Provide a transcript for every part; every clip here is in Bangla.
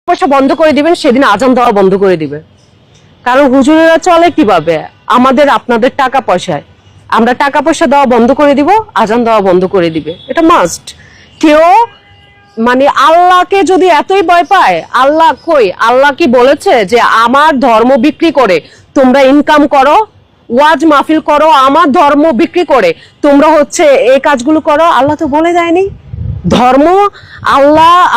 পয়সা বন্ধ করে দিবেন, সেদিন আজান দেওয়া বন্ধ করে দিবে। কারণ হুজুরেরা চলে কিভাবে, আমাদের আপনাদের টাকা পয়সায়। আমরা টাকা পয়সা দেওয়া বন্ধ করে দিব, আজান দেওয়া বন্ধ করে দিবে, এটা মাস্ট। কেউ মানে আল্লাহকে যদি এতই ভয় পায়, আল্লাহ কই? আল্লাহ কি বলেছে যে আমার ধর্ম বিক্রি করে তোমরা ইনকাম করো, ওয়াজ মাহফিল করো, আমার ধর্ম বিক্রি করে তোমরা হচ্ছে এই কাজগুলো করো? আল্লাহ তো বলে দেয়নি। ধর্ম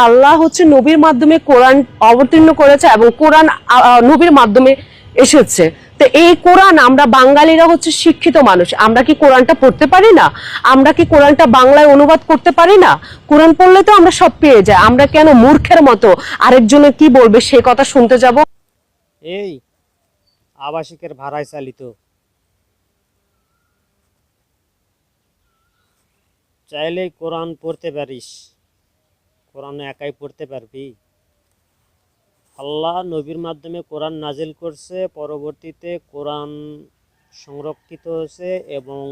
আল্লাহ হচ্ছে নবীর মাধ্যমে কোরআন অবতীর্ণ করেছে, এবং কোরআন নবীর মাধ্যমে এসেছে। তো এই কোরআন, আমরা বাঙালিরা হচ্ছে শিক্ষিত মানুষ, আমরা কি কোরআনটা পড়তে পারি না? আমরা কি কোরআনটা বাংলায় অনুবাদ করতে পারি না? কোরআন পড়লে তো আমরা সব পেয়ে যাই। আমরা কেন মূর্খের মতো আরেকজনে কি বলবে সে কথা শুনতে যাব? এই আবাসিকের ভাড়ায় চালিত, চাইলেই কোরআন পড়তে পারিস, কোরআন একাই পড়তে পারবি? আল্লাহ নবীর মাধ্যমে কোরআন নাজিল করছে, পরবর্তীতে কোরআন সংরক্ষিত হয়েছে, এবং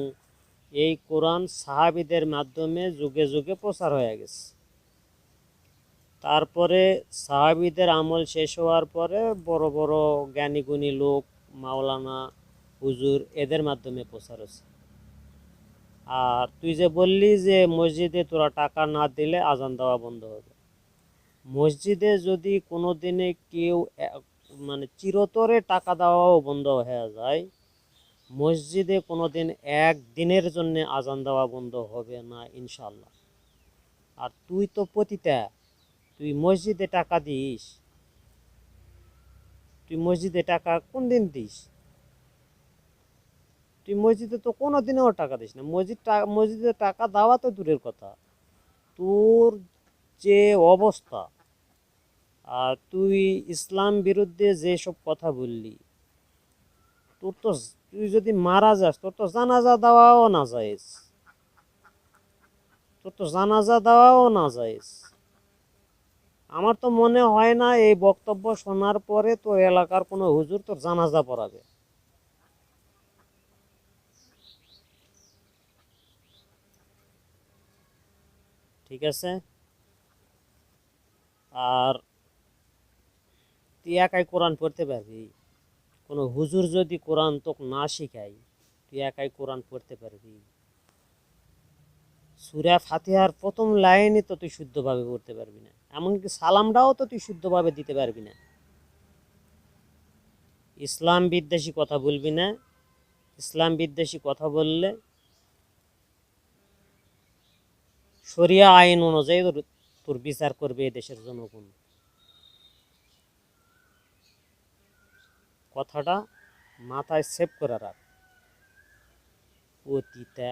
এই কোরআন সাহাবীদের মাধ্যমে যুগে যুগে প্রচার হয়ে গেছে। তারপরে সাহাবীদের আমল শেষ হওয়ার পরে বড় বড় জ্ঞানী গুণী লোক, মাওলানা, হুজুর, এদের মাধ্যমে প্রচার হচ্ছে। আর তুই যে বললি যে মসজিদে তোরা টাকা না দিলে আজান দেওয়া বন্ধ হবে, মসজিদে যদি কোনো দিনে কেউ মানে চিরতরে টাকা দেওয়াও বন্ধ হয়ে যায়, মসজিদে কোনো দিন একদিনের জন্য আজান দেওয়া বন্ধ হবে না ইনশাল্লাহ। আর তুই তো পতিতা, তুই মসজিদে টাকা দিস, তুই মসজিদে টাকা কোন দিন দিস? তুই মসজিদে তো কোনো দিনেও টাকা দিস না। মসজিদে টাকা দেওয়া তো দূরের কথা, তোর যে অবস্থা, আর তুই ইসলাম বিরুদ্ধে যেসব কথা বললি, তুই যদি মারা যাস, তোর তো জানাজা দেওয়াও না যাইজ, আমার তো মনে হয় না এই বক্তব্য শোনার পরে তোর এলাকার কোনো হুজুর তোর জানাজা পড়াবে। ঠিক আছে? আর তুই একাই কোরআন পড়তে পারবি? কোনো হুজুর যদি কোরআন তোকে না শিখাই, তুই একাই কোরআন পড়তে পারবি? সূরা ফাতিহার প্রথম লাইনই তো তুই শুদ্ধভাবে পড়তে পারবি না, এমনকি সালামটাও তো তুই শুদ্ধভাবে দিতে পারবি না। ইসলাম বিদ্বেষী কথা বলবি না। ইসলাম বিদ্বেষী কথা বললে শরিয়া আইন অনুযায়ী তোর বিচার করবে এদেশের জনগণ। কথাটা মাথায় সেভ করে রাখ, পতিতা।